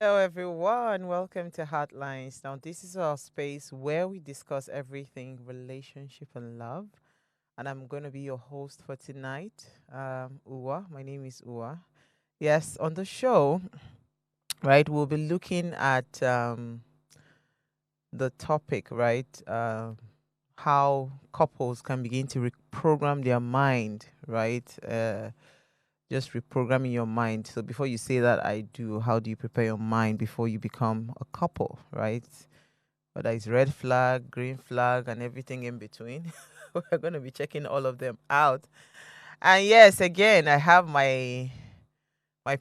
Hello, everyone. Welcome to Heartlines. Now, this is our space where we discuss everything relationship and love. And I'm going to be your host for tonight, Uwa. My name is Uwa. Yes, on the show, right, we'll be looking at the topic, right? How couples can begin to reprogram their mind, right? Just reprogramming your mind. So before you say that I do, how do you prepare your mind before you become a couple, right? Whether it's red flag, green flag, and everything in between. We're going to be checking all of them out. And yes, again, I have my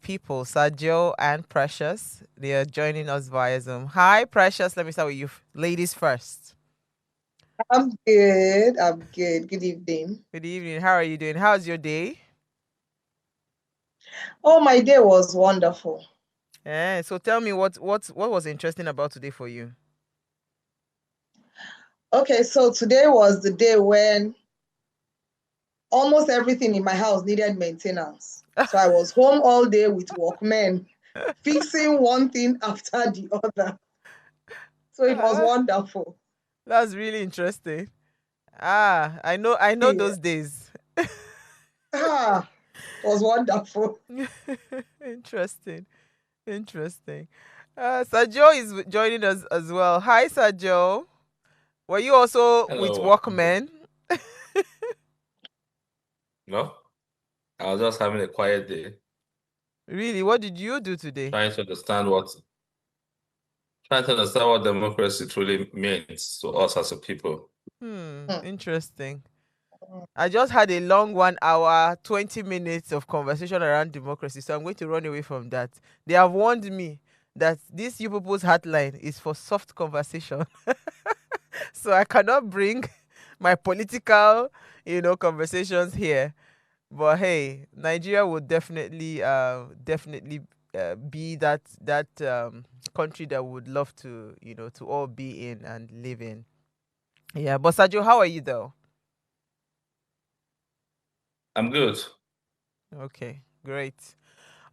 people, Sergio and Precious. They are joining us via Zoom. Hi, Precious. Let me start with you, ladies first. I'm good. I'm good. Good evening. Good evening. How are you doing? How's your day? Oh, my day was wonderful. So tell me what was interesting about today for you? Okay, so today was the day when almost everything in my house needed maintenance. So I was home all day with workmen, fixing one thing after the other. So it was Ah, wonderful. that's really interesting. I know Yeah. those days. Ah, it was wonderful. Interesting. Interesting. Sajo is joining us as well. Hi, Sajo. Were you also with Hello. Walkmen? No, I was just having a quiet day, Really? What did you do today? trying to understand what trying to understand what democracy truly means to us as a people. Hmm. Interesting. I just had a long 1 hour, 20 minutes of conversation around democracy, so I'm going to run away from that. They have warned me that this You People's Hotline is for soft conversation. So I cannot bring my political, conversations here. But hey, Nigeria would definitely be that country that would love to, to all be in and live in. Yeah, but Sajo, how are you though? I'm good. Okay, great.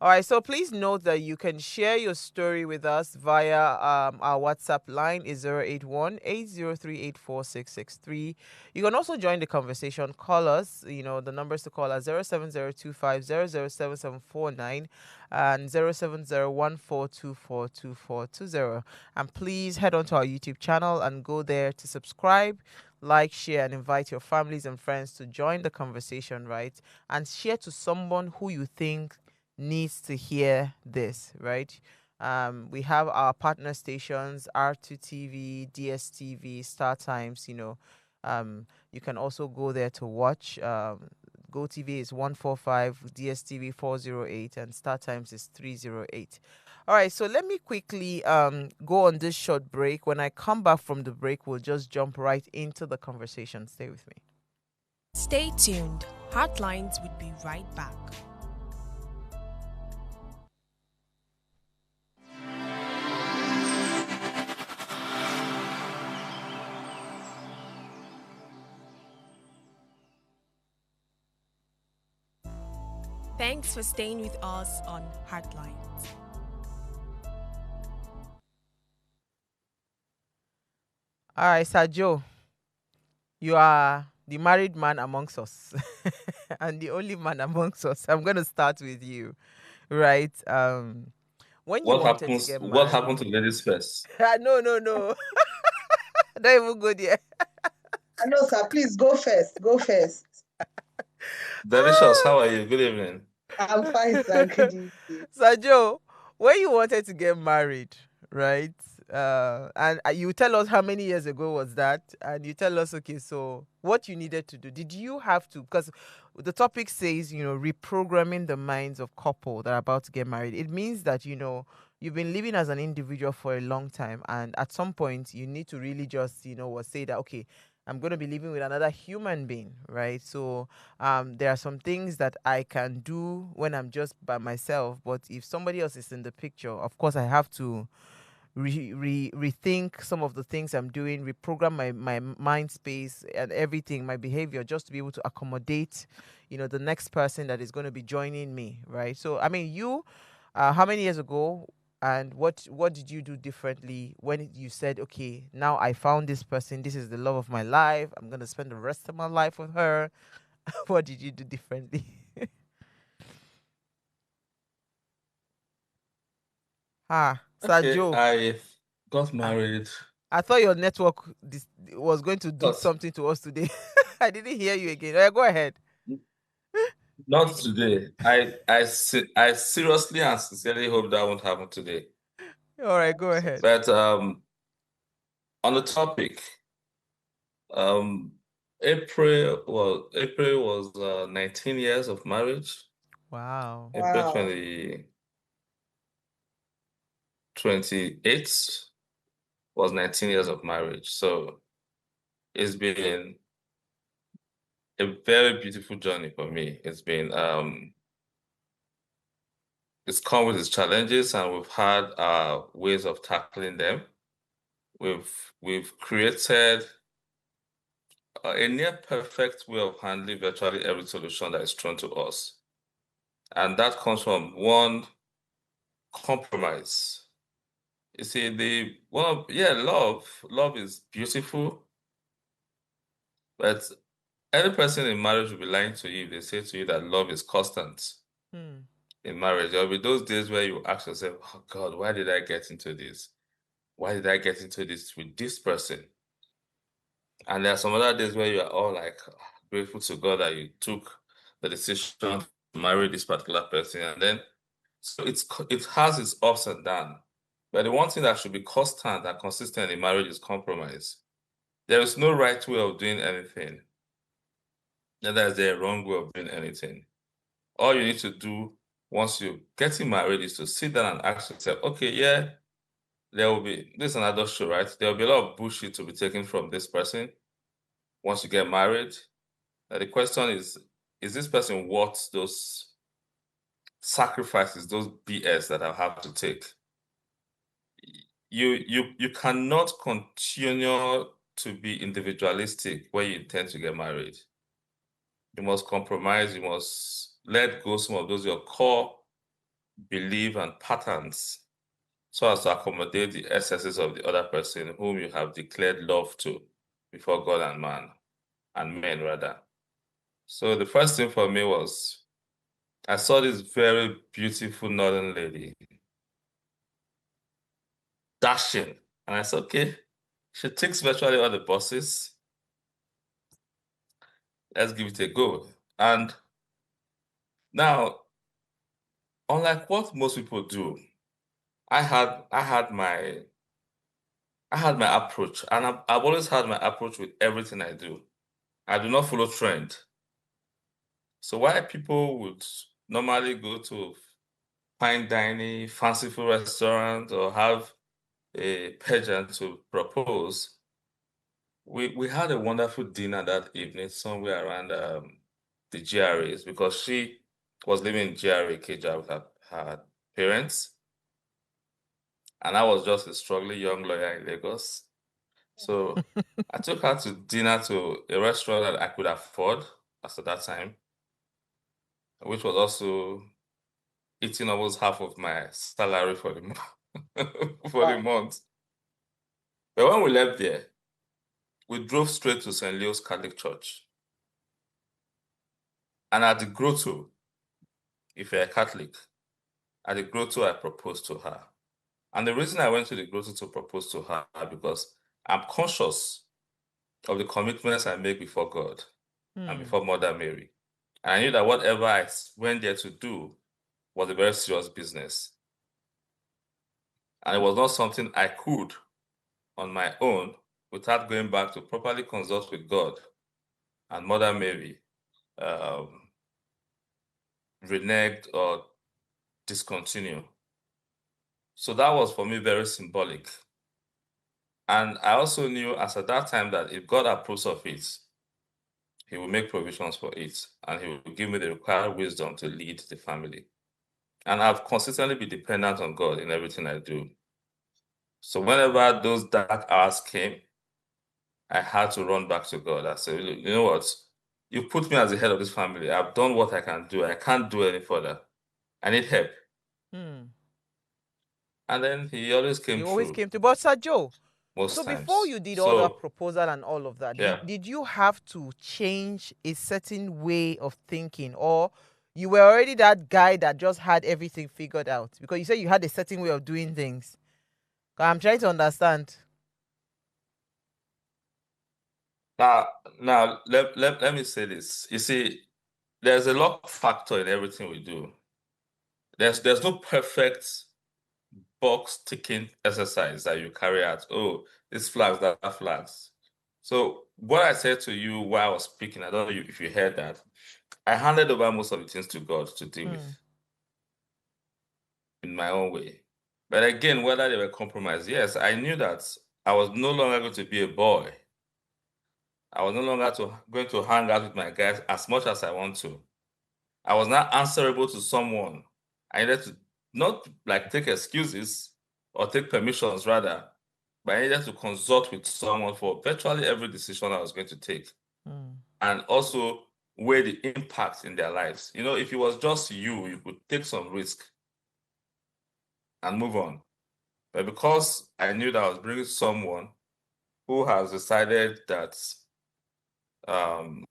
All right, so please note that you can share your story with us via our WhatsApp line is 081-80384663. You can also join the conversation. Call us. The numbers to call are 07025007749 and 07014242420. And please head on to our YouTube channel and go there to subscribe, like, share, and invite your families and friends to join the conversation, right? And share to someone who you think needs to hear this, right? We have our partner stations, R2TV, DSTV, Star Times. You can also go there to watch. Go TV is 145, DSTV 408, and Star Times is 308. All right, so let me quickly go on this short break. When I come back from the break, we'll just jump right into the conversation. Stay with me. Stay tuned. Heartlines will be right back. Thanks for staying with us on Heartlines. All right, Sajo, you are the married man amongst us and the only man amongst us. I'm going to start with you, right? When you wanted to get What married. happened to ladies first? No, no, no. Don't even go there. I know, sir. Please go first. Go first. Delicious, how are you? Good evening. I'm fine, sir. Good evening. Sajo, when you wanted to get married, right? And you tell us how many years ago was that, and you tell us, okay, so what you needed to do. Did you have to? Because the topic says, reprogramming the minds of couple that are about to get married. It means that you've been living as an individual for a long time, and at some point you need to really just say that, okay, I'm going to be living with another human being, right? So there are some things that I can do when I'm just by myself, but if somebody else is in the picture, of course, I have to rethink some of the things I'm doing, reprogram my mind space and everything, my behavior, just to be able to accommodate, the next person that is going to be joining me, right? So, I mean, how many years ago? And what did you do differently when you said, okay, now I found this person, this is the love of my life, I'm gonna spend the rest of my life with her? What did you do differently? Sir Okay, Joe. I got Ah, married. I thought your network was going to do Not, something to us today. I didn't hear you again. Go ahead. not today. I seriously and sincerely hope that won't happen today. All right, go ahead. But on the topic, um, April was 19 years of marriage. Wow. April Wow. 28th was 19 years of marriage. So it's been a very beautiful journey for me. It's come with its challenges, and we've had ways of tackling them. We've created a near perfect way of handling virtually every solution that is thrown to us. And that comes from one, compromise. You see, love is beautiful, but any person in marriage will be lying to you if they say to you that love is constant Hmm. in marriage. There will be those days where you ask yourself, oh God, why did I get into this? Why did I get into this with this person? And there are some other days where you are all like grateful to God that you took the decision to marry this particular person. And then, so it has its ups and downs. But the one thing that should be constant and consistent in marriage is compromise. There is no right way of doing anything. Neither is there a wrong way of doing anything. All you need to do once you're getting married is to sit down and ask yourself, okay, yeah, this is an adult show, right? There will be a lot of bullshit to be taken from this person once you get married. The question is this person worth those sacrifices, those BS that I have to take? You cannot continue to be individualistic when you intend to get married. You must compromise, you must let go some of those your core belief and patterns so as to accommodate the excesses of the other person whom you have declared love to before God and man, and men rather. So the first thing for me was I saw this very beautiful northern lady, dashing, and I said, okay, she takes virtually all the buses. Let's give it a go. And now, unlike what most people do, I had I had my I had my approach, and I've always had my approach with everything I do. I do not follow trend. So why people would normally go to fine dining, fanciful restaurant, or have a pageant to propose, we had a wonderful dinner that evening somewhere around the GRAs because she was living in GRA Keja with her parents, and I was just a struggling young lawyer in Lagos. So I took her to dinner to a restaurant that I could afford as at that time, which was also eating almost half of my salary for the for the Wow. month. But when we left there, we drove straight to St. Leo's Catholic Church. And at the grotto, if you're a Catholic, at the grotto, I proposed to her. And the reason I went to the grotto to propose to her because I'm conscious of the commitments I make before God and Hmm. before Mother Mary. And I knew that whatever I went there to do was a very serious business. And it was not something I could on my own without going back to properly consult with God and Mother Mary, renege or discontinue. So that was for me very symbolic. And I also knew as at that time that if God approves of it, He will make provisions for it and He will give me the required wisdom to lead the family. And I've consistently been dependent on God in everything I do. So whenever those dark hours came, I had to run back to God. I said, "Look, you know what? You put me as the head of this family. I've done what I can do. I can't do any further. I need help." Hmm. And then he always He came always through came to. But Sir Joe, most so before times. you did all that So proposal and all of that, yeah. did you have to change a certain way of thinking, or you were already that guy that just had everything figured out? Because you said you had a certain way of doing things. I'm trying to understand. Now let me say this. You see, there's a luck factor in everything we do. There's no perfect box ticking exercise that you carry out. Oh, this flags, that flags. So what I said to you while I was speaking, I don't know if you heard that, I handed over most of the things to God to deal with in my own way. But again, whether they were compromised, yes, I knew that I was no longer going to be a boy. I was no longer going to hang out with my guys as much as I want to. I was not answerable to someone. I needed to not like take excuses or take permissions rather, but I needed to consult with someone for virtually every decision I was going to take. And also weigh the impact in their lives. You know, if it was just you could take some risk and move on. But because I knew that I was bringing someone who has decided that um,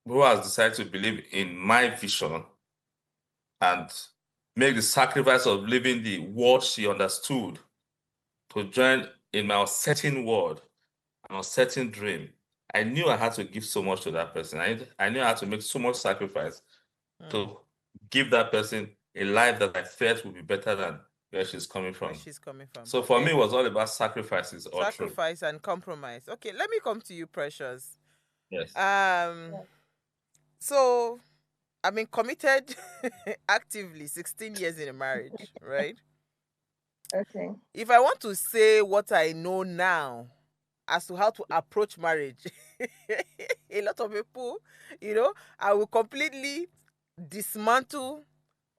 who has decided to believe in my vision and make the sacrifice of living the world she understood to join in my uncertain world, an uncertain dream. I knew I had to give so much to that person. I knew I had to make so much sacrifice to give that person a life that I felt would be better than where she's coming from. So for me, it was all about sacrifices all through. Sacrifice and compromise. Okay, let me come to you, Precious. Yes. So I've been committed actively 16 years in a marriage, right? Okay. If I want to say what I know now as to how to approach marriage, a lot of people, I will completely dismantle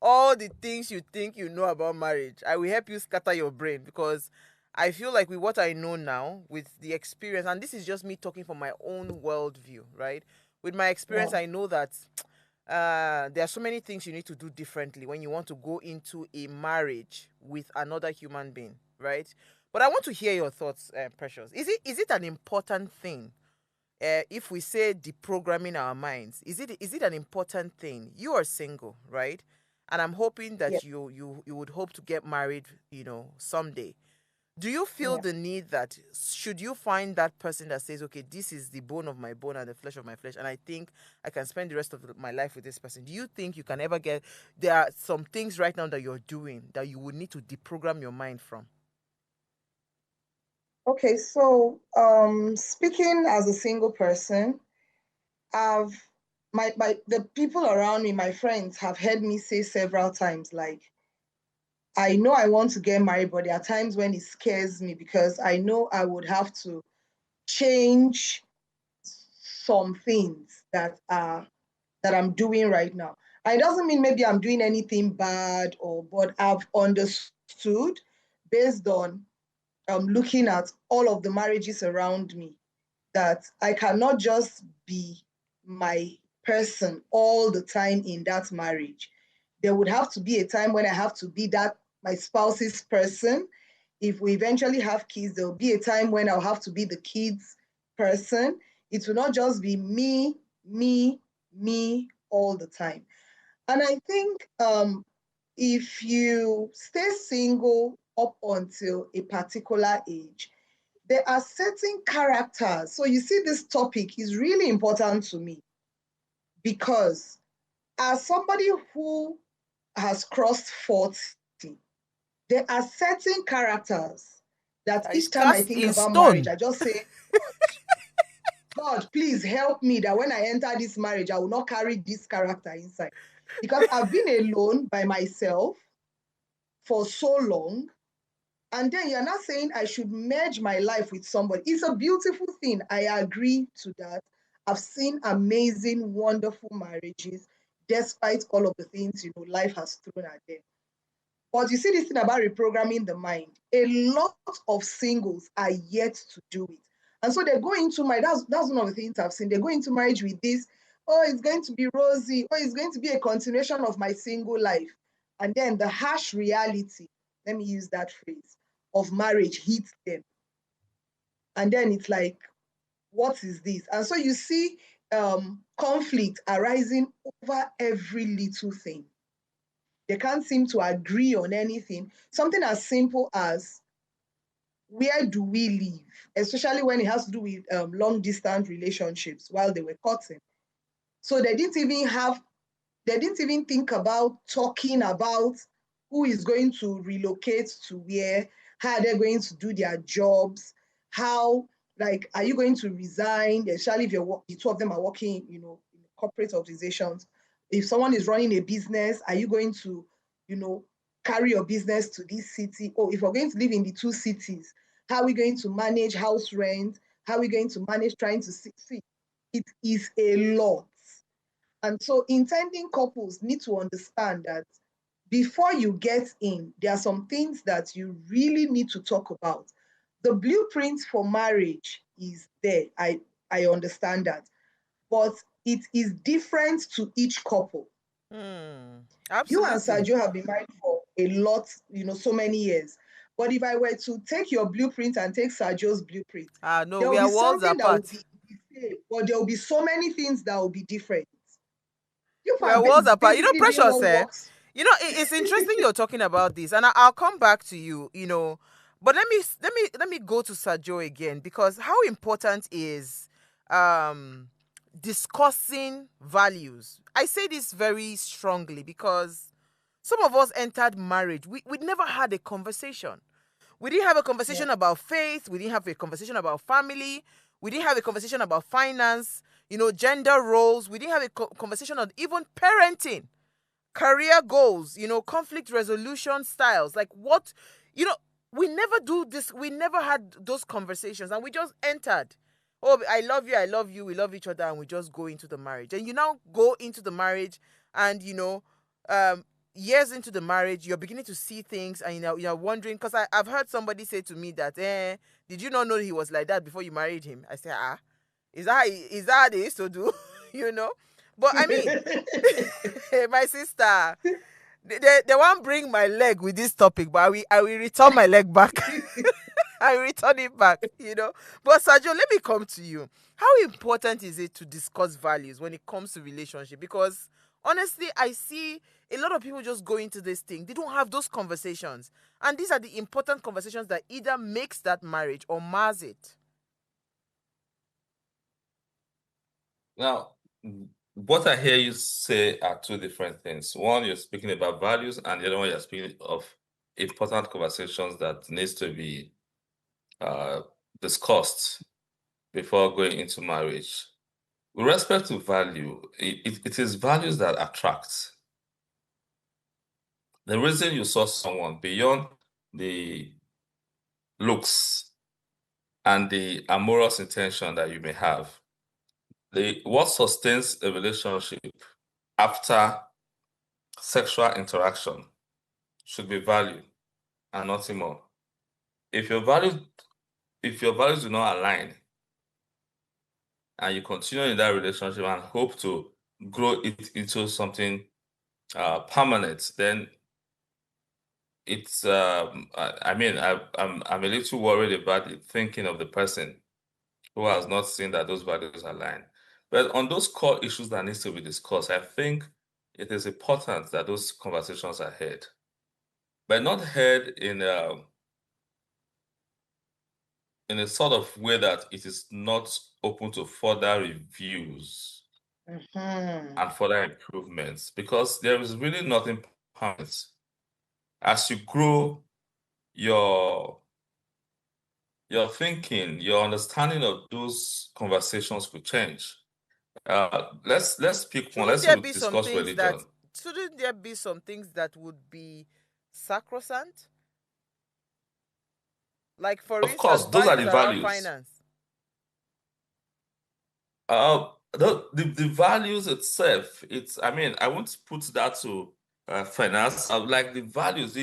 all the things you think you know about marriage. I will help you scatter your brain, because I feel like with what I know now, with the experience, and this is just me talking from my own worldview, right? With my experience, I know that there are so many things you need to do differently when you want to go into a marriage with another human being, right? But I want to hear your thoughts, Precious. Is it an important thing? If we say deprogramming our minds, is it an important thing? You are single, right? And I'm hoping that you would hope to get married, someday. Do you feel the need that should you find that person that says, okay, this is the bone of my bone and the flesh of my flesh, and I think I can spend the rest of my life with this person? Do you think you can ever there are some things right now that you're doing that you would need to deprogram your mind from? Okay, so speaking as a single person, I've the people around me, my friends, have heard me say several times, like, I know I want to get married, but there are times when it scares me because I know I would have to change some things that I'm doing right now. And it doesn't mean maybe I'm doing anything bad, but I've understood based on looking at all of the marriages around me that I cannot just be my person all the time in that marriage. There would have to be a time when I have to be that my spouse's person. If we eventually have kids, there will be a time when I'll have to be the kids' person. It will not just be me, me, me all the time. And I think if you stay single up until a particular age, there are certain characters. So you see, this topic is really important to me because as somebody who has crossed 40, there are certain characters that each time I think about marriage, I just say, God, please help me that when I enter this marriage, I will not carry this character inside. Because I've been alone by myself for so long. And then you're not saying I should merge my life with somebody. It's a beautiful thing. I agree to that. I've seen amazing, wonderful marriages, despite all of the things, life has thrown at them. But you see this thing about reprogramming the mind. A lot of singles are yet to do it. And so they go into marriage. That's one of the things I've seen. They go into marriage with this, oh, it's going to be rosy. Oh, it's going to be a continuation of my single life. And then the harsh reality, let me use that phrase, of marriage hits them. And then it's like, what is this? And so you see conflict arising over every little thing. They can't seem to agree on anything. Something as simple as, where do we live? Especially when it has to do with long distance relationships while they were courting. So they didn't even think about talking about who is going to relocate to where, how they're going to do their jobs, how, like, are you going to resign, especially if the two of them are working, in corporate organizations. If someone is running a business, are you going to, carry your business to this city? Or if we're going to live in the two cities, how are we going to manage house rent? How are we going to manage trying to see? It is a lot. And so intending couples need to understand that before you get in, there are some things that you really need to talk about. The blueprint for marriage is there. I understand that. But it is different to each couple. You and Absolutely. Sergio have been married for a lot, so many years. But if I were to take your blueprint and take Sergio's blueprint, No, there we will be are worlds something that will apart. be the same, but there will be so many things that will be different. You We are are worlds apart. basically doing Precious, what works. it's interesting you're talking about this, and I'll come back to you. But let me go to Sergio again, because how important is discussing values. I say this very strongly because some of us entered marriage. We never had a conversation. We didn't have a Yeah. conversation about faith. We didn't have a conversation about family. We didn't have a conversation about finance, gender roles. We didn't have a conversation on even parenting, career goals, conflict resolution styles. Like what, we never do this. We never had those conversations, and we just entered. Oh, I love you. I love you. We love each other, and we just go into the marriage. And you now go into the marriage, and um, years into the marriage, you're beginning to see things, and you're wondering, because I've heard somebody say to me that, did you not know he was like that before you married him? I say, is that how they used to do? you know but I mean, my sister, they won't bring my leg with this topic, but I will return my leg back. I will return it back. But Sergio, let me come to you. How important is it to discuss values when it comes to relationship? Because honestly, I see a lot of people just go into this thing. They don't have those conversations. And these are the important conversations that either makes that marriage or mars it. Now, what I hear you say are two different things. One, you're speaking about values, and the other one, you're speaking of important conversations that needs to be discussed before going into marriage. With respect to value, it is values that attract. The reason you saw someone beyond the looks and the amorous intention that you may have, what sustains a relationship after sexual interaction should be value and nothing more. If your values do not align and you continue in that relationship and hope to grow it into something permanent, then it's I'm a little worried about the thinking of the person who has not seen that those values align. But on those core issues that needs to be discussed, I think it is important that those conversations are had, but not had in a sort of way that it is not open to further reviews and further improvements, because there is really nothing permanent. As you grow, your thinking, your understanding of those conversations could change. Let's pick one. Shouldn't Let's there be some discuss things that religion. shouldn't there be some things that would be sacrosanct? Like, for Of course, instance, those are values the around values. finance. The values itself, I won't put that to finance. I would like the values.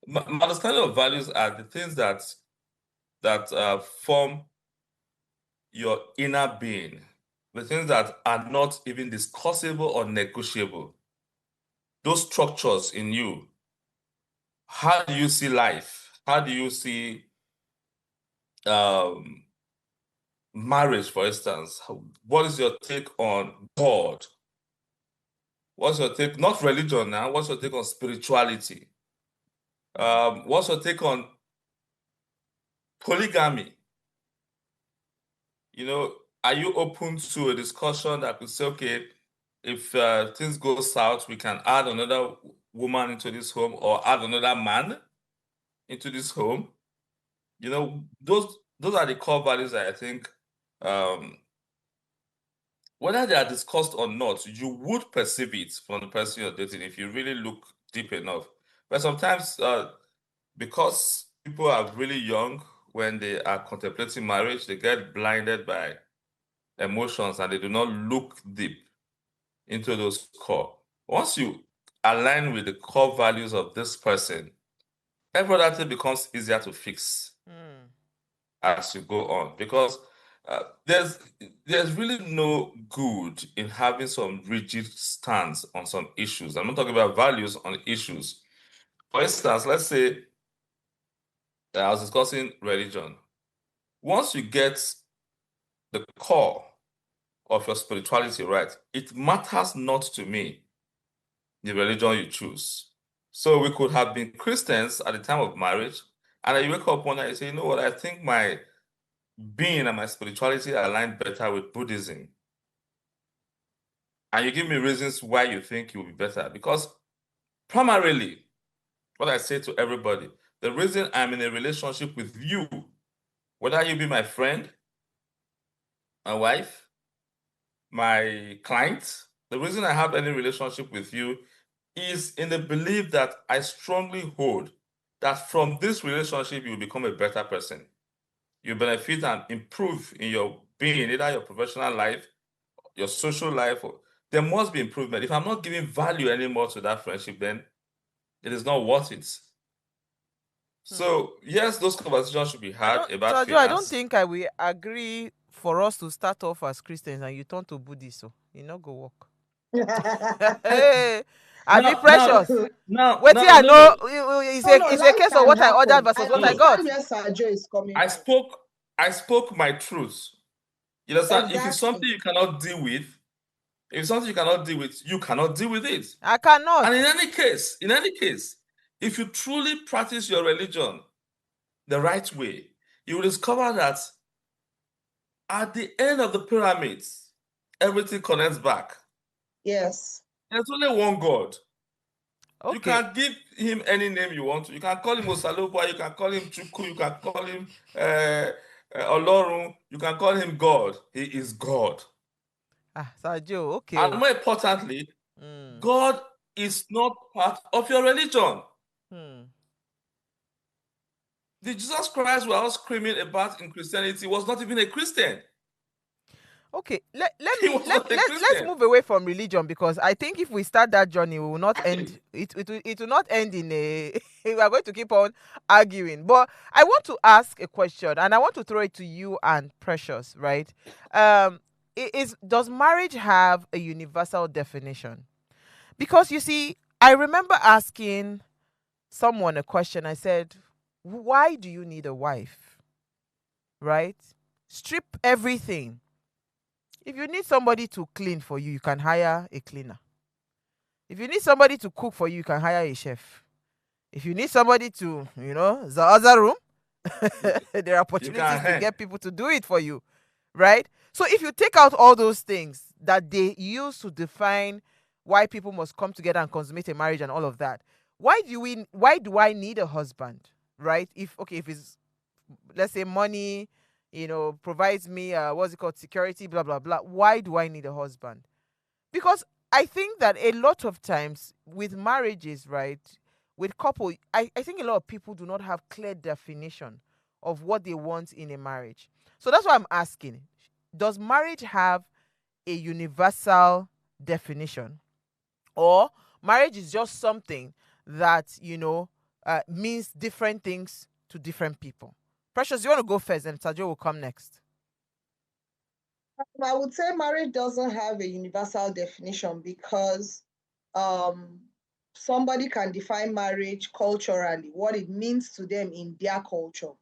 My understanding of values are the things that form your inner being, the things that are not even discussable or negotiable. those structures in you. How do you see life? How do you see marriage, for instance? What is your take on God? What's your take, not religion now, what's your take on spirituality? What's your take on polygamy? Are you open to a discussion that could say, okay, if things go south, we can add another woman into this home or add another man into this home? Those are the core values that I think, whether they are discussed or not, you would perceive it from the person you're dating if you really look deep enough. But sometimes, because people are really young when they are contemplating marriage, they get blinded by emotions and they do not look deep into those core. Once you align with the core values of this person, every other thing becomes easier to fix as you go on, because there's really no good in having some rigid stance on some issues. I'm not talking about values, on issues. For instance, let's say I was discussing religion. Once you get the core of your spirituality right, it matters not to me the religion you choose. So we could have been Christians at the time of marriage, and I wake up one night and say, you know what, I think my being and my spirituality align better with Buddhism. And you give me reasons why you think it will be better. Because primarily, what I say to everybody, the reason I'm in a relationship with you, whether you be my friend, my wife, my client, the reason I have any relationship with you is in the belief that I strongly hold that from this relationship, you become a better person. You benefit and improve in your being, either your professional life, your social life. There must be improvement. If I'm not giving value anymore to that friendship, then it is not worth it. So, yes, those conversations should be had about Joe, I don't finance. think I will agree for us to start off as Christians and you turn to Buddhist, so you not go work. Hey, I be precious. Wait till I know it's a case of what I ordered versus what I got. Where Sir Joe is coming I from. spoke my truth. You understand? If it's Exactly. something you cannot deal with, if it's something you cannot deal with, you cannot deal with it. I cannot. And in any case, if you truly practice your religion the right way, you will discover that at the end of the pyramids, everything connects back. Yes. There's only one God. Okay. You can give him any name you want to. You can call him Osalopa, you can call him Chukwu, you can call him Olorun, you can call him God. He is God. Sir Joe, okay. And more importantly, God is not part of your religion. The Jesus Christ we're all screaming about in Christianity was not even a Christian. Okay, let's move away from religion, because I think if we start that journey, we will not end. It will not end in a. We are going to keep on arguing. But I want to ask a question, and I want to throw it to you and Precious, right? Does marriage have a universal definition? Because you see, I remember asking someone a question. I said, "Why do you need a wife?" Right? Strip everything. If you need somebody to clean for you, you can hire a cleaner. If you need somebody to cook for you, you can hire a chef. If you need somebody to, the other room, there are opportunities to get people to do it for you, right? So if you take out all those things that they use to define why people must come together and consummate a marriage and all of that, why do I need a husband, right? If it's, let's say, money, provides me security, blah blah blah, why do I need a husband? Because I think that a lot of times with marriages, right, with couple, I think a lot of people do not have clear definition of what they want in a marriage. So that's why I'm asking, does marriage have a universal definition, or marriage is just something that means different things to different people? Precious, you want to go first, and Sajo will come next. I would say marriage doesn't have a universal definition because somebody can define marriage culturally, what it means to them in their culture.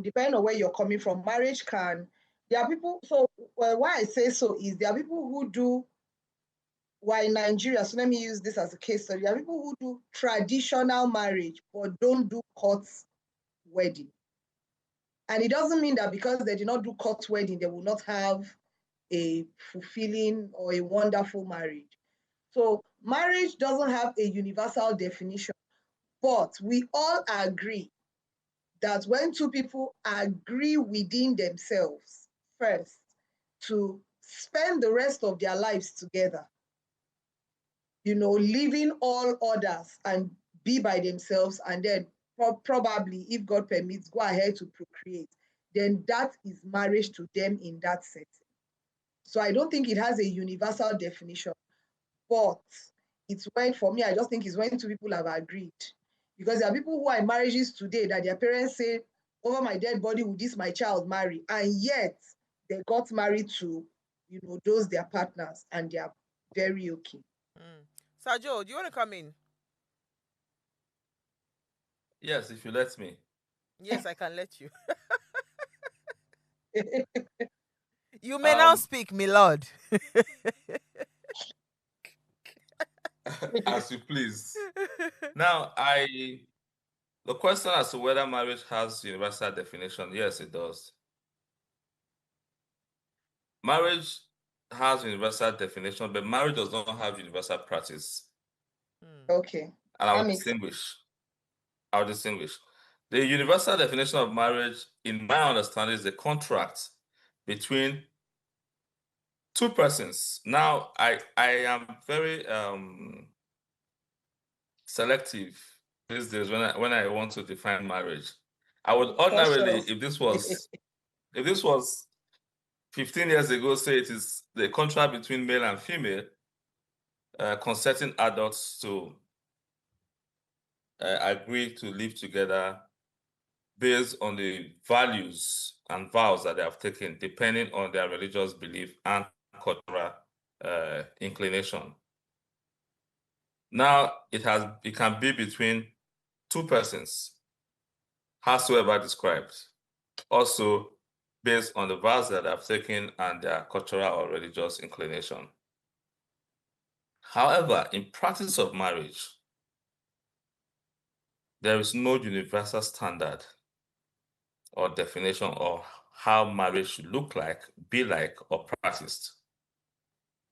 Depending on where you're coming from, there are people, so why I say so is there are people who do, while in Nigeria, so let me use this as a case study, there are people who do traditional marriage but don't do court wedding. And it doesn't mean that because they did not do court wedding, they will not have a fulfilling or a wonderful marriage. So marriage doesn't have a universal definition, but we all agree that when two people agree within themselves first to spend the rest of their lives together, leaving all others and be by themselves, and then probably, if God permits, go ahead to procreate, then that is marriage to them in that setting. So I don't think it has a universal definition, but it's when, for me, I just think it's when two people have agreed. Because there are people who are in marriages today that their parents say, over my dead body will this my child marry, and yet they got married to, those their partners, and they are very okay. Sajo, do you want to come in? Yes, if you let me. Yes, I can let you. You may now speak, my lord. As you please. Now, the question as to whether marriage has universal definition, yes, it does. Marriage has universal definition, but marriage does not have universal practice. Okay. And I'll distinguish. The universal definition of marriage, in my understanding, is a contract between two persons. Now, I am very selective these days when I want to define marriage. I would ordinarily, if this was 15 years ago, say it is the contract between male and female, consenting adults to agree to live together based on the values and vows that they have taken, depending on their religious belief and cultural inclination. Now, it can be between two persons, howsoever described, also based on the vows that they have taken and their cultural or religious inclination. However, in practice of marriage, there is no universal standard or definition of how marriage should look like, be like, or practiced.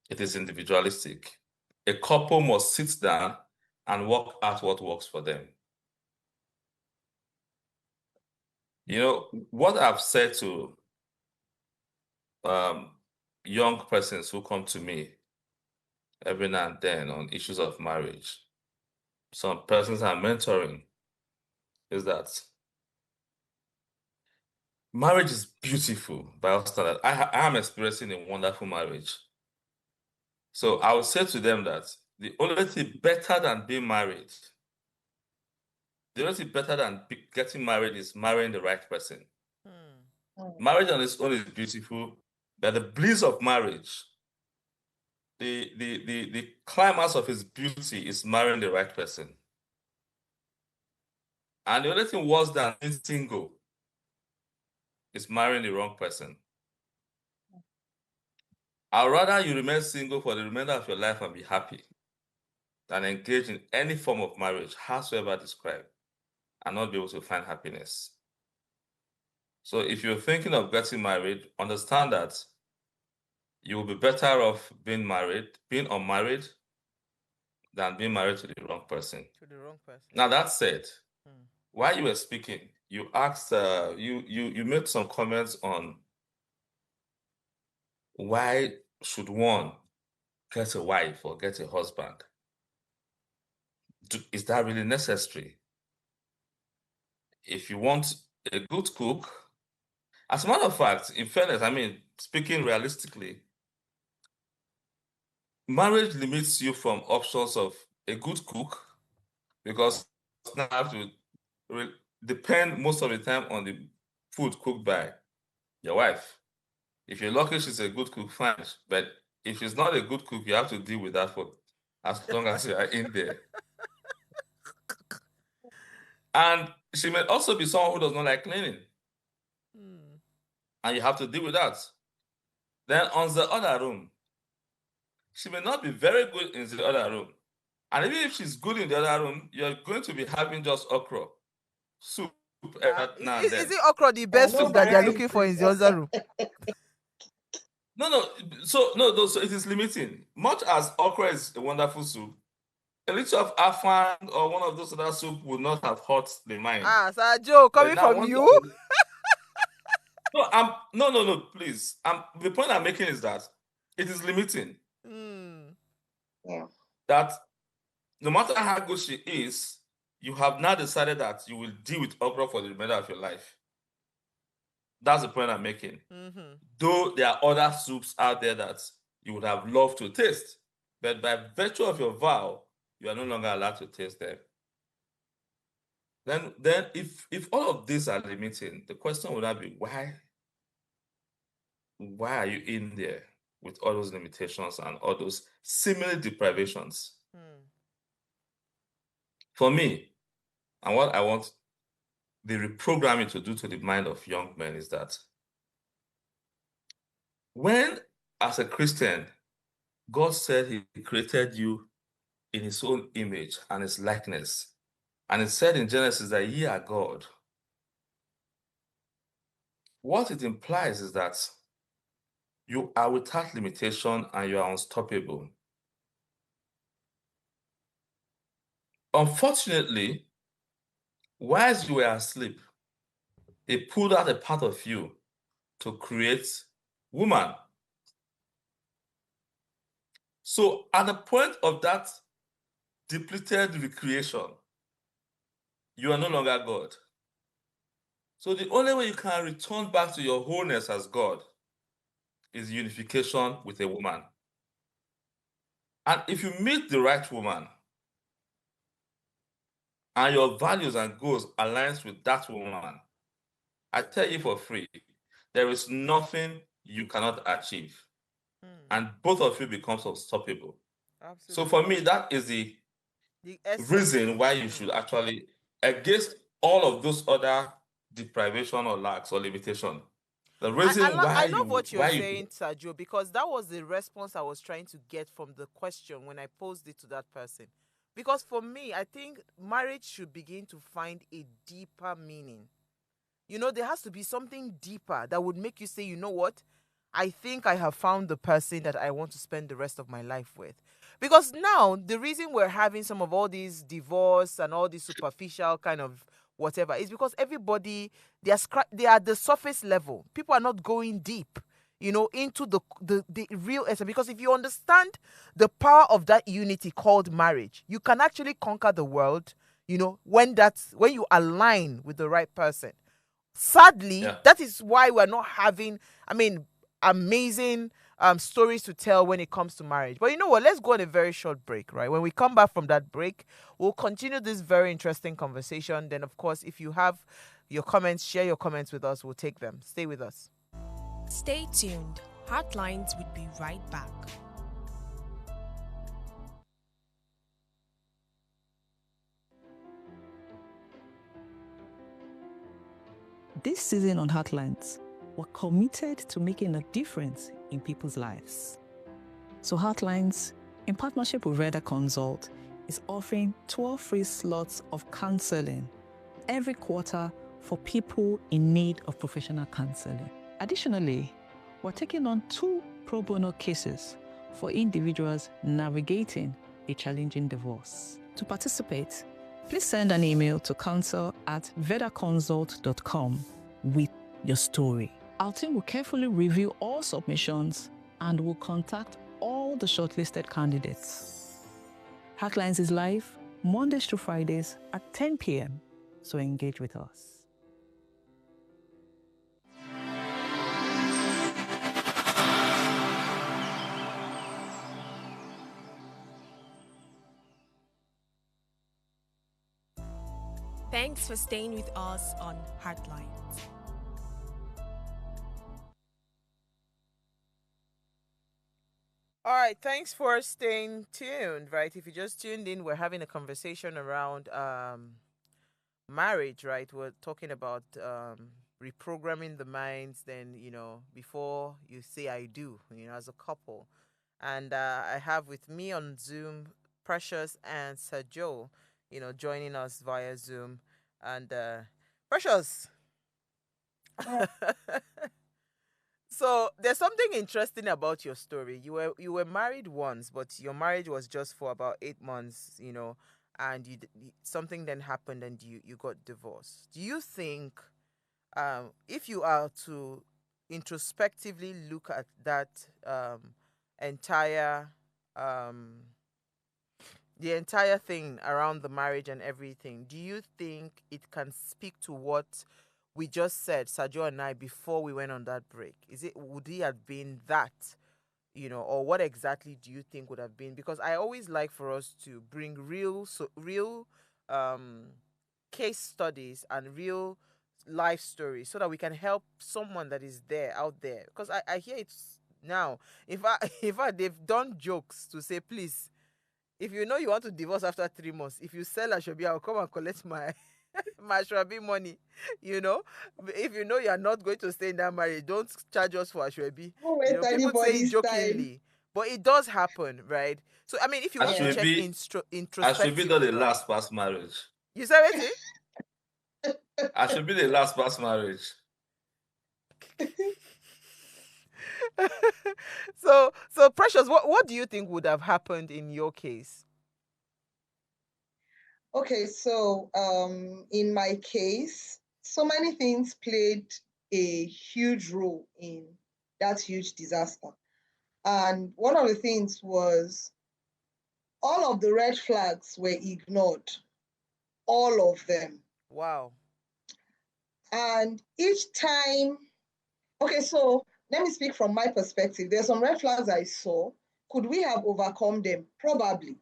It is individualistic. A couple must sit down and work out what works for them. What I've said to young persons who come to me every now and then on issues of marriage, some persons I'm mentoring, is that marriage is beautiful by all standards. I am experiencing a wonderful marriage. So I would say to them that the only thing better than being married, the only thing better than getting married is marrying the right person. Marriage on its own is beautiful, but the bliss of marriage, the climax of its beauty is marrying the right person. And the only thing worse than being single is marrying the wrong person. I'd rather you remain single for the remainder of your life and be happy than engage in any form of marriage, howsoever described, and not be able to find happiness. So if you're thinking of getting married, understand that you will be better off being unmarried, than being married to the wrong person. Now, that said, while you were speaking, you asked, you made some comments on why should one get a wife or get a husband? Is that really necessary? If you want a good cook, as a matter of fact, in fairness, speaking realistically, marriage limits you from options of a good cook, because now you have to depend most of the time on the food cooked by your wife. If you're lucky she's a good cook, fine. But if she's not a good cook, you have to deal with that for as long as you are in there. And she may also be someone who does not like cleaning. And you have to deal with that. Then on the other room, she may not be very good in the other room. And even if she's good in the other room, you're going to be having just okra soup every now and then. Is it okra the best no soup that they're variety. looking for in the other room? No. So it is limiting. Much as okra is a wonderful soup, a little of afang or one of those other soup would not have hurt the mind. Sir Joe, But coming now from once you? No, please. The point I'm making is that it is limiting. Yeah. That no matter how good she is, you have now decided that you will deal with okra for the remainder of your life. That's the point I'm making. Though there are other soups out there that you would have loved to taste, but by virtue of your vow, you are no longer allowed to taste them. Then if all of these are limiting, the question would not be why are you in there with all those limitations and all those seemingly deprivations? For me, and what I want the reprogramming to do to the mind of young men is that when, as a Christian, God said he created you in his own image and his likeness, and it said in Genesis that ye are God, what it implies is that you are without limitation and you are unstoppable. Unfortunately, whilst you were asleep, he pulled out a part of you to create woman. So at the point of that depleted recreation, you are no longer God. So the only way you can return back to your wholeness as God is unification with a woman. And if you meet the right woman and your values and goals aligns with that woman, I tell you for free, there is nothing you cannot achieve. And both of you becomes unstoppable. Absolutely. So for me, that is the reason why you should actually, against all of those other deprivation or lacks or limitation, the reason I love what you're saying, Sergio, because that was the response I was trying to get from the question when I posed it to that person. Because for me, I think marriage should begin to find a deeper meaning. You know, there has to be something deeper that would make you say, you know what? I think I have found the person that I want to spend the rest of my life with. Because now, the reason we're having some of all these divorce and all these superficial kind of whatever is because everybody, they are at the surface level. People are not going deep, you know, into the real essence. Because if you understand the power of that unity called marriage, you can actually conquer the world, you know, when you align with the right person. Sadly, that is why we're not having, amazing stories to tell when it comes to marriage. But you know what? Let's go on a very short break, right? When we come back from that break, we'll continue this very interesting conversation. Then, of course, if you have your comments, share your comments with us. We'll take them. Stay with us. Stay tuned. Heartlines will be right back. This season on Heartlines, we're committed to making a difference in people's lives. So Heartlines, in partnership with Reda Consult, is offering 12 free slots of counseling every quarter for people in need of professional counseling. Additionally, we're taking on 2 pro bono cases for individuals navigating a challenging divorce. To participate, please send an email to counsel@vedaconsult.com with your story. Our team will carefully review all submissions and will contact all the shortlisted candidates. Heartlines is live Mondays to Fridays at 10 p.m, so engage with us. Thanks for staying with us on Heartlines. All right, thanks for staying tuned. Right, if you just tuned in, we're having a conversation around marriage. Right, we're talking about reprogramming the minds. Then before you say I do, as a couple, and I have with me on Zoom Precious and Sir Joe, joining us via Zoom, and Precious. Yeah. So there's something interesting about your story. You were married once, but your marriage was just for about 8 months, and something then happened and you got divorced. Do you think, if you are to introspectively look at that entire um, the entire thing around the marriage and everything, do you think it can speak to what we just said, Sajo and I, before we went on that break? Would it have been that, or what exactly do you think would have been? Because I always like for us to bring real um, case studies and real life stories so that we can help someone that is there out there. Because I hear it now. If they've done jokes to say, please, if you know you want to divorce after 3 months, if you sell Ashobi, I'll come and collect my my Ashwabi money. You know, if you know you are not going to stay in that marriage, don't charge us for Ashwabi. Don't waste People say it anybody's time. jokingly, but it does happen, right? So I mean, if you want to Yeah. check I should be not the introspectively, right? last past marriage. You said it. I should be the last past marriage. So Precious, what do you think would have happened in your case? Okay, so in my case, so many things played a huge role in that huge disaster. And one of the things was all of the red flags were ignored, all of them. Wow. And each time, okay, so let me speak from my perspective. There's some red flags I saw. Could we have overcome them? Probably.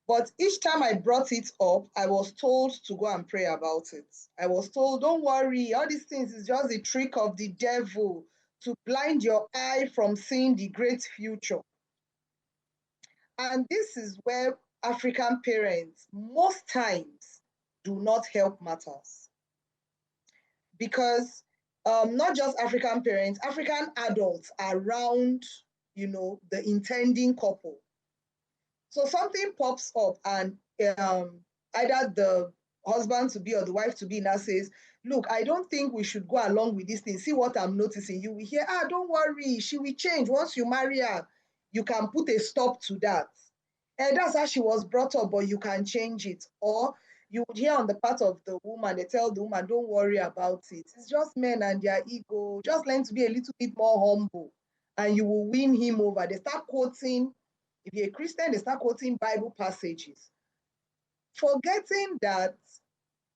But each time I brought it up, I was told to go and pray about it. I was told, don't worry, all these things is just a trick of the devil to blind your eye from seeing the great future. And this is where African parents most times do not help matters. Because not just African parents, African adults around, the intending couple. So something pops up and either the husband to be or the wife to be now says, look, I don't think we should go along with this thing. See what I'm noticing. You will hear, don't worry, she will change. Once you marry her, you can put a stop to that. And that's how she was brought up, but you can change it. Or you would hear on the part of the woman, they tell the woman, don't worry about it. It's just men and their ego. Just learn to be a little bit more humble and you will win him over. They start quoting, if you're a Christian, they start quoting Bible passages, forgetting that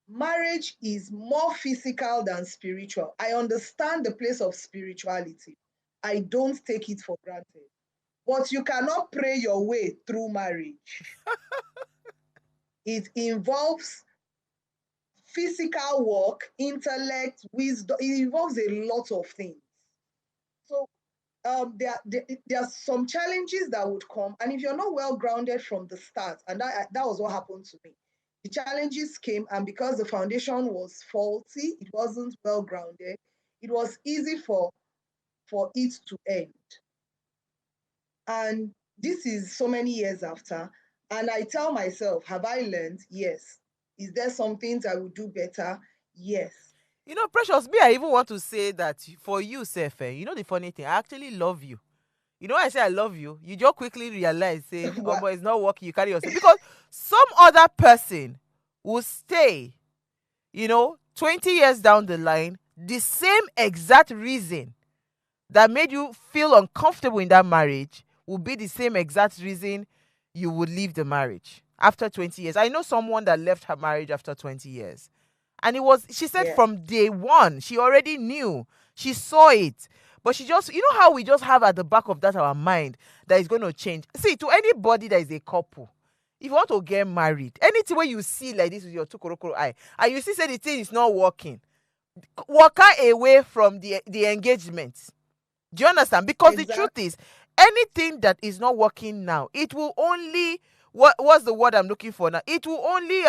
marriage is more physical than spiritual. I understand the place of spirituality. I don't take it for granted. But you cannot pray your way through marriage. It involves physical work, intellect, wisdom. It involves a lot of things. So there are some challenges that would come, and if you're not well grounded from the start, and that was what happened to me. The challenges came, and because the foundation was faulty, it wasn't well grounded, it was easy for it to end. And this is so many years after, and I tell myself, have I learned? Yes. Is there some things I would do better? Yes. Precious, me, I even want to say that for you, Seth, the funny thing, I actually love you. I say I love you, you just quickly realize, say, oh boy, it's not working, you carry yourself. Because some other person will stay, 20 years down the line, the same exact reason that made you feel uncomfortable in that marriage will be the same exact reason you would leave the marriage after 20 years. I know someone that left her marriage after 20 years. And she said from day one, she already knew. She saw it. But she just, how we just have at the back of that our mind that is going to change. See, to anybody that is a couple, if you want to get married, anything where you see like this with your tukorokoro eye, and you see say the thing is not working, walk her away from the engagement. Do you understand? Because the truth is, anything that is not working now, it will only, what's the word I'm looking for now? It will only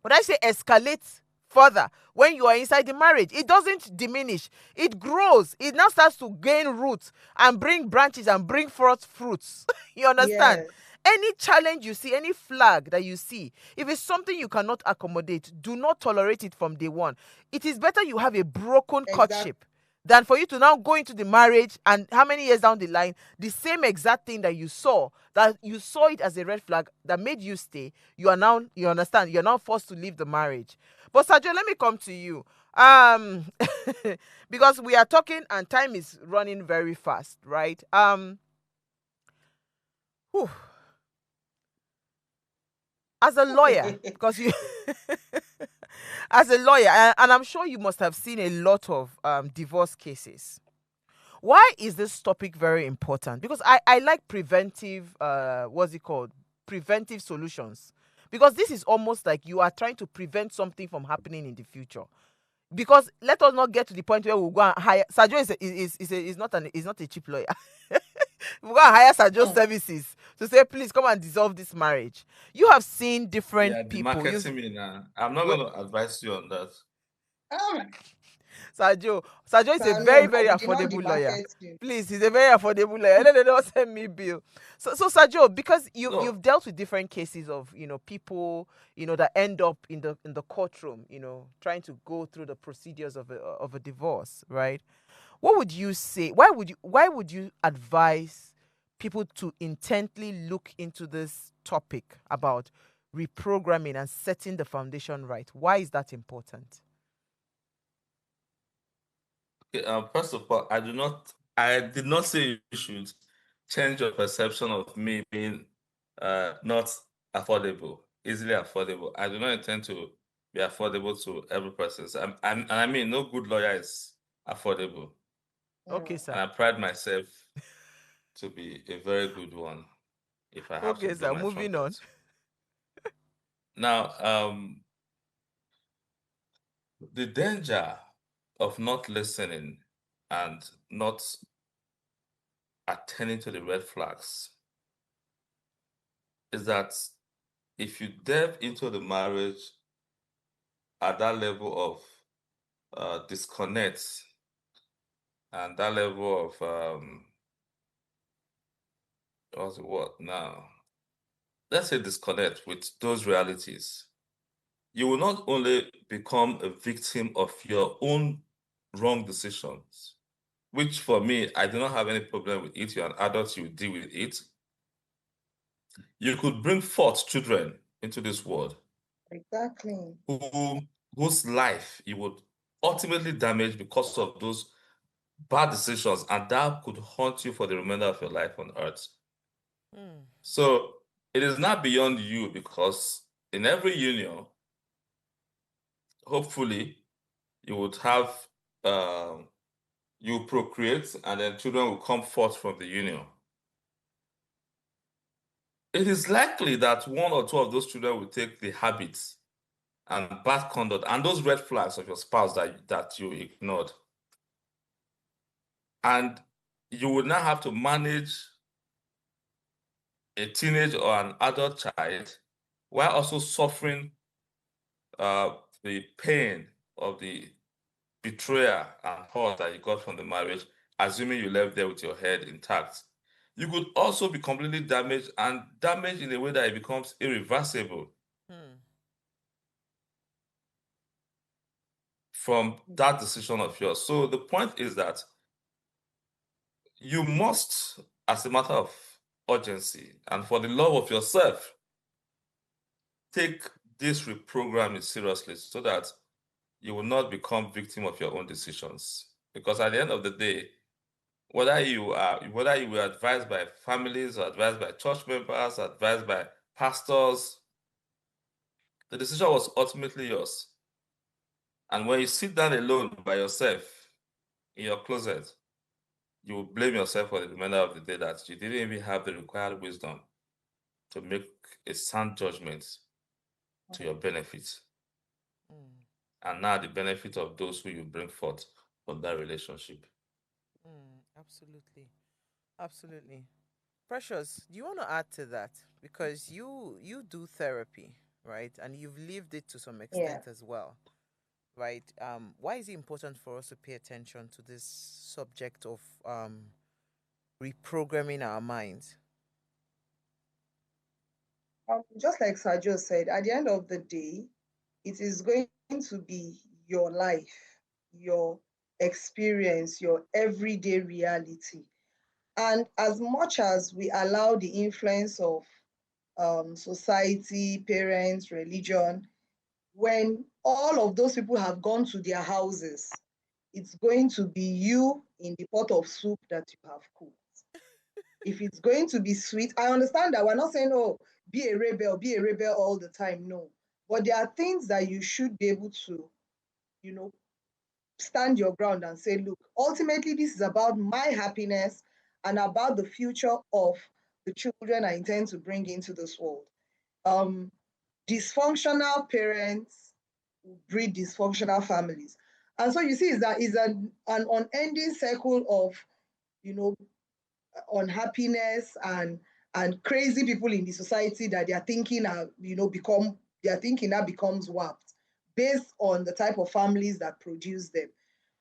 when I say escalate further when you are inside the marriage. It doesn't diminish. It grows. It now starts to gain roots and bring branches and bring forth fruits. You understand? Yes, Any challenge you see, any flag that you see, if it's something you cannot accommodate, do not tolerate it from day one. It is better you have a broken exactly. courtship than for you to now go into the marriage and how many years down the line, the same exact thing that you saw it as a red flag that made you stay, you are now, you understand, you're now forced to leave the marriage. But Sajo, let me come to you. Um because we are talking and time is running very fast, right? Whew, as a lawyer, because you as a lawyer, and I'm sure you must have seen a lot of divorce cases. Why is this topic very important? Because I like preventive, what's it called? Preventive solutions. Because this is almost like you are trying to prevent something from happening in the future. Because let us not get to the point where we'll go and hire Sajo is not a cheap lawyer. We'll go and hire Sajo's services to say, please come and dissolve this marriage. You have seen different Yeah, people. demarketing me now. I'm not Well, going to advise you on that. Sajo is a No, very, no, very we did not affordable lawyer. demarket you. Please, he's a very affordable lawyer. And then they don't send me bill. So Sajo, because No, you've dealt with different cases of people that end up in the courtroom, trying to go through the procedures of a divorce, right? What would you say? Why would you advise people to intently look into this topic about reprogramming and setting the foundation right? Why is that important? okay, first of all, I did not say you should change your perception of me being not affordable, easily affordable. I do not intend to be affordable to every person. So and I mean, no good lawyer is affordable. Okay, Mm. And sir. I pride myself to be a very good one, if I have to Okay, blow sir. my Moving on. trumpet. Now, the danger of not listening and not attending to the red flags is that if you delve into the marriage at that level of disconnect and that level of what's the word now? Let's say disconnect with those realities, you will not only become a victim of your own wrong decisions, which for me, I do not have any problem with it. You're an adult, you deal with it. You could bring forth children into this world Exactly. whose life you would ultimately damage because of those bad decisions, and that could haunt you for the remainder of your life on earth. Hmm. So it is not beyond you, because in every union, hopefully, you would have you procreate, and then children will come forth from the union. It is likely that one or two of those children will take the habits and bad conduct and those red flags of your spouse that you ignored. And you would now have to manage a teenage or an adult child while also suffering the pain of the betrayal and hurt that you got from the marriage, assuming you left there with your head intact. You could also be completely damaged, and damaged in a way that it becomes irreversible Hmm. from that decision of yours. So the point is that you must, as a matter of urgency and for the love of yourself, take this reprogramming seriously so that you will not become victim of your own decisions. Because at the end of the day, whether you were advised by families or advised by church members, advised by pastors, the decision was ultimately yours. And when you sit down alone by yourself in your closet, you will blame yourself for the remainder of the day that you didn't even have the required wisdom to make a sound judgment to your benefit. Hmm. And now the benefit of those who you bring forth from that relationship. Absolutely. Absolutely. Precious, do you want to add to that? Because you do therapy, right? And you've lived it to some Yeah. extent as well, right? Why is it important for us to pay attention to this subject of reprogramming our minds? Just like Sajo said, at the end of the day, it is going to be your life, your experience, your everyday reality. And as much as we allow the influence of society, parents, religion, when all of those people have gone to their houses, it's going to be you in the pot of soup that you have cooked. If it's going to be sweet, I understand that we're not saying, oh, be a rebel all the time. No. But there are things that you should be able to, you know, stand your ground and say, look, ultimately, this is about my happiness and about the future of the children I intend to bring into this world. Um, Dysfunctional parents breed dysfunctional families. And so you see, is an unending circle of, you know, unhappiness and crazy people in the society that their thinking are, become their thinking now becomes warped based on the type of families that produce them.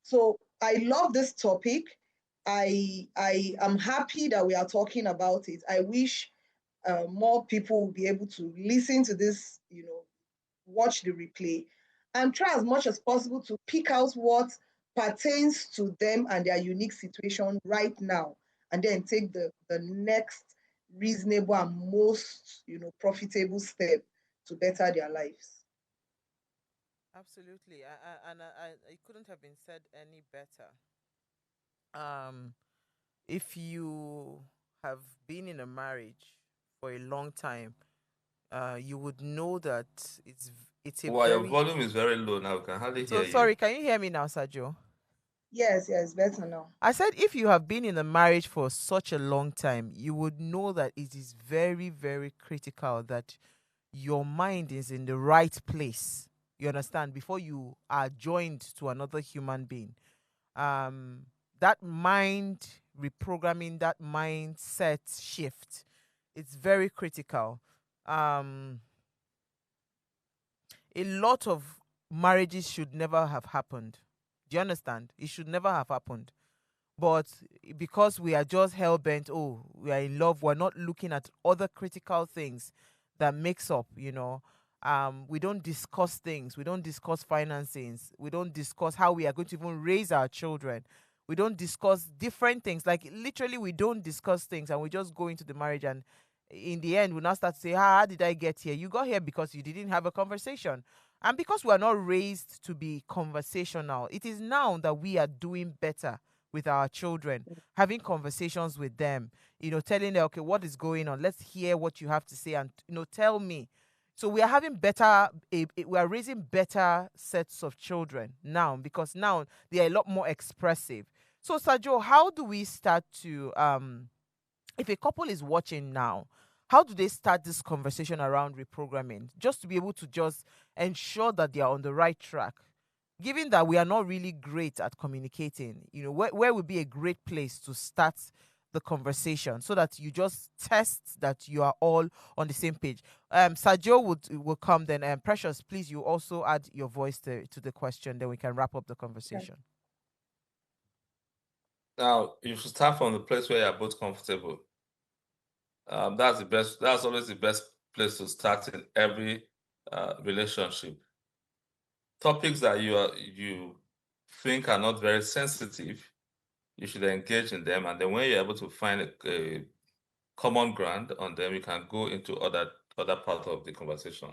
So I love this topic. I am happy that we are talking about it. I wish more people will be able to listen to this, watch the replay, and try as much as possible to pick out what pertains to them and their unique situation right now, and then take the next reasonable and most profitable step to better their lives. Absolutely. It couldn't have been said any better. Um, if you have been in a marriage for a long time, you would know that it's a Well, your very. volume is very low now. We can hardly So hear you. sorry, can you hear me now, Sajo? Yes, yes, better now. I said if you have been in a marriage for such a long time, you would know that it is very, very critical that your mind is in the right place. You understand? Before you are joined to another human being. Um, that mind reprogramming, that mindset shift, it's very critical. Um, a lot of marriages should never have happened. Do you understand? It should never have happened. But because we are just hell bent, oh, we are in love, we're not looking at other critical things that makes up, we don't discuss things, we don't discuss financings, we don't discuss how we are going to even raise our children, we don't discuss different things, like literally we don't discuss things, and we just go into the marriage, and in the end we now start to say, how did I get here? You got here because you didn't have a conversation. And because we are not raised to be conversational, it is now that we are doing better with our children, having conversations with them, telling them, okay, what is going on? Let's hear what you have to say, and tell me. So we are having we are raising better sets of children now, because now they are a lot more expressive. So Sajo, how do we start to if a couple is watching now, how do they start this conversation around reprogramming, just to be able to just ensure that they are on the right track? Given that we are not really great at communicating, where would be a great place to start the conversation so that you just test that you are all on the same page? Sergio will come then. Precious, please, you also add your voice to the question, then we can wrap up the conversation. Now, you should start from the place where you're both comfortable. That's the best. That's always the best place to start in every relationship. Topics that you think are not very sensitive, you should engage in them, and then when you're able to find a common ground on them, you can go into other part of the conversation.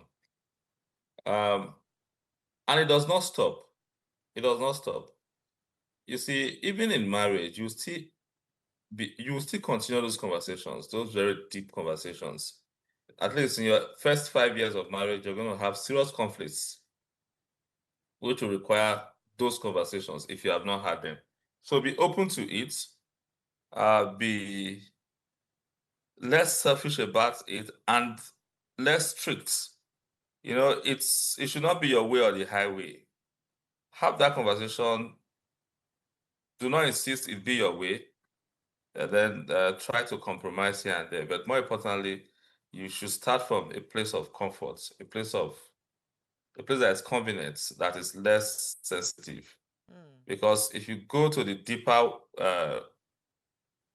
And it does not stop. It does not stop. You see, even in marriage, you will still continue those conversations, those very deep conversations. At least in your first 5 years of marriage, you're going to have serious conflicts, which will require those conversations if you have not had them. So be open to it. Be less selfish about it and less strict. It should not be your way or the highway. Have that conversation. Do not insist it be your way. then try to compromise here and there. But more importantly, you should start from a place of comfort, a place that is convenient, that is less sensitive. Because if you go to the deeper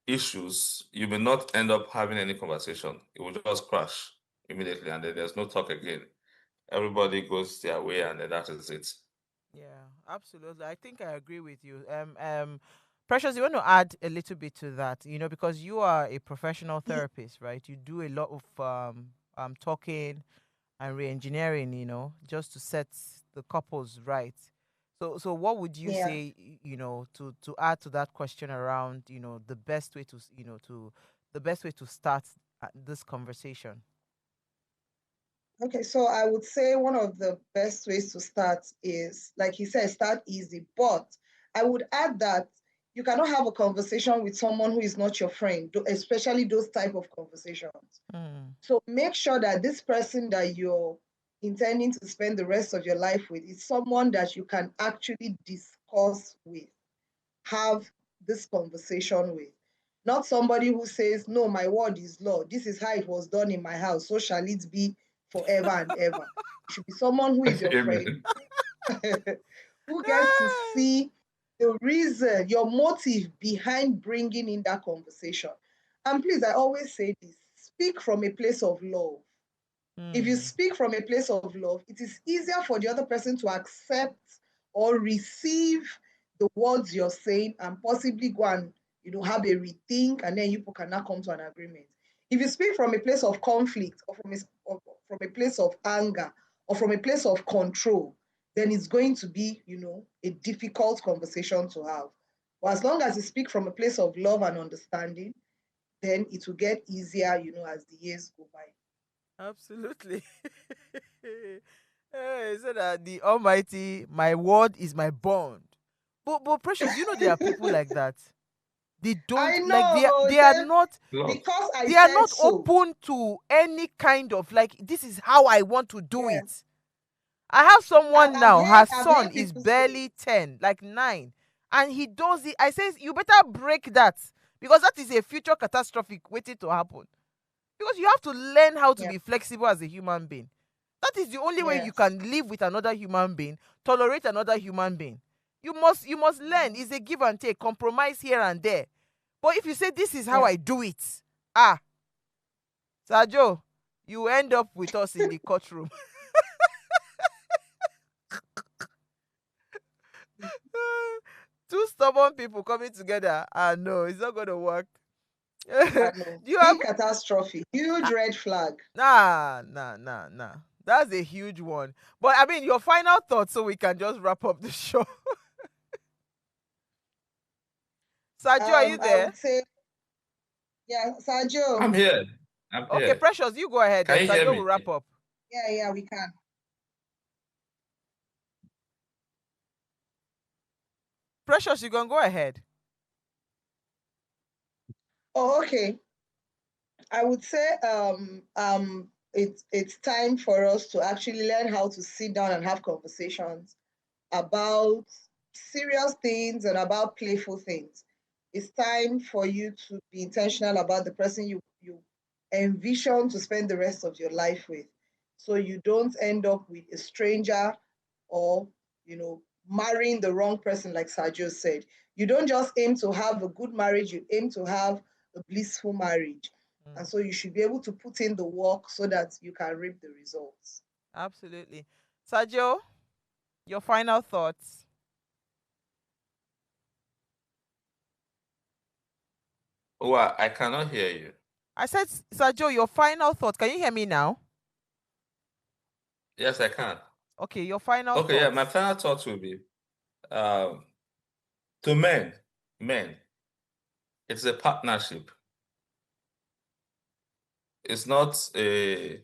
issues, you may not end up having any conversation. It will just crash immediately, and then there's no talk again. Everybody goes their way, and then that is it. Yeah, absolutely. I think I agree with you. Precious, you want to add a little bit to that, because you are a professional therapist, right? You do a lot of talking and re-engineering, just to set the couples right. So what would you Yeah. say, to add to that question around, the best way to, the best way to start this conversation? Okay, so I would say one of the best ways to start is, like he said, start easy. But I would add that you cannot have a conversation with someone who is not your friend, especially those type of conversations. Mm. So make sure that this person that you're intending to spend the rest of your life with is someone that you can actually discuss with, have this conversation with. Not somebody who says, no, my word is law. This is how it was done in my house. So shall it be forever and ever. It should be someone who is your friend, Amen. who gets to see the reason, your motive behind bringing in that conversation. And please, I always say this, speak from a place of love. If you Mm. speak from a place of love, it is easier for the other person to accept or receive the words you're saying and possibly go and have a rethink, and then you people can now come to an agreement. If you speak from a place of conflict or from a place of anger or from a place of control, then it's going to be, a difficult conversation to have. But as long as you speak from a place of love and understanding, then it will get easier, as the years go by. Absolutely. Hey, so that the Almighty, my word is my bond. But Precious, there are people like that. They don't I like know. they are not Lord. Because I they are said not so. open to any kind of like this is how I want to do Yeah. it. I have someone I've now, heard her I've son heard is people say barely 10, like 9, and he does it. I says you better break that because that is a future catastrophic waiting to happen. Because you have to learn how to yeah, be flexible as a human being. That is the only way you yes. can live with another human being, tolerate another human being. You must learn. It's a give and take, compromise here and there. But if you say this is how Yeah. I do it, ah, Sajo, you end up with us in the courtroom. Two stubborn people coming together. Ah, no, it's not gonna work. I Do know. you have Big catastrophe. Huge red flag. nah. That's a huge one. But I mean, your final thoughts, so we can just wrap up the show. Sajo, are you I there? would say, yeah, Sergio. I'm here. I'm Okay, here. Precious, you go ahead. Can Then you hear Sajo will me? wrap up. Yeah, we can. Precious, you can go ahead. Oh, okay. I would say it's time for us to actually learn how to sit down and have conversations about serious things and about playful things. It's time for you to be intentional about the person you envision to spend the rest of your life with. So you don't end up with a stranger or, marrying the wrong person, like Sergio said. You don't just aim to have a good marriage, you aim to have a blissful marriage. Mm, And so you should be able to put in the work so that you can reap the results. absolutely. Sajo, your final thoughts. Oh, I cannot hear you. I said, Sajo, your final thoughts. Can you hear me now? Yes, I can. Okay, your final Okay, yeah, my thoughts. final thoughts will be um, to men, it's a partnership. It's not a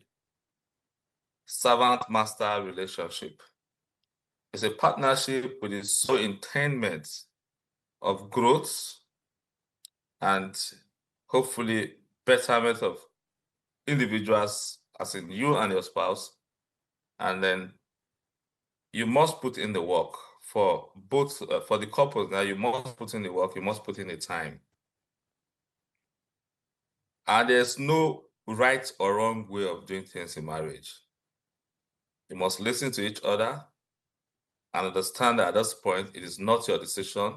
servant master relationship. It's a partnership with the sole intent of growth and hopefully betterment of individuals, as in you and your spouse. And then you must put in the work for both, for the couple. Now, you must put in the work, you must put in the time. And there's no right or wrong way of doing things in marriage. You must listen to each other and understand that at this point, it is not your decision,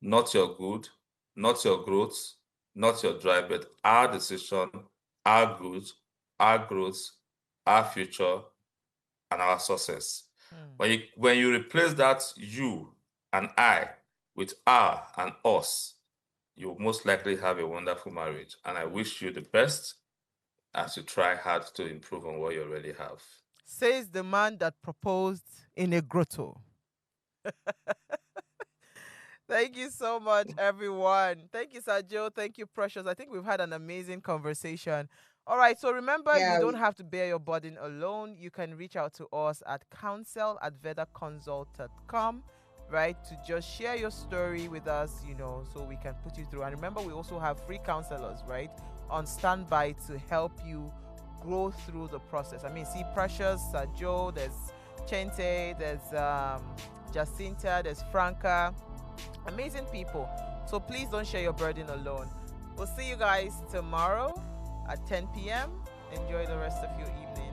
not your good, not your growth, not your drive, but our decision, our good, our growth, our future, and our success. When you replace that you and I with our and us, you most likely have a wonderful marriage. And I wish you the best as you try hard to improve on what you already have. Says the man that proposed in a grotto. Thank you so much, everyone. Thank you, Sergio. Thank you, Precious. I think we've had an amazing conversation. All right, so remember, you Yeah, don't have to bear your burden alone. You can reach out to us at counsel@vedaconsult.com, right, to just share your story with us, so we can put you through. And remember, we also have free counselors, right, on standby to help you grow through the process. I mean, see Precious, Sergio, there's Chente, there's Jacinta, there's Franca. Amazing people. So please don't share your burden alone. We'll see you guys tomorrow at 10 p.m. Enjoy the rest of your evening.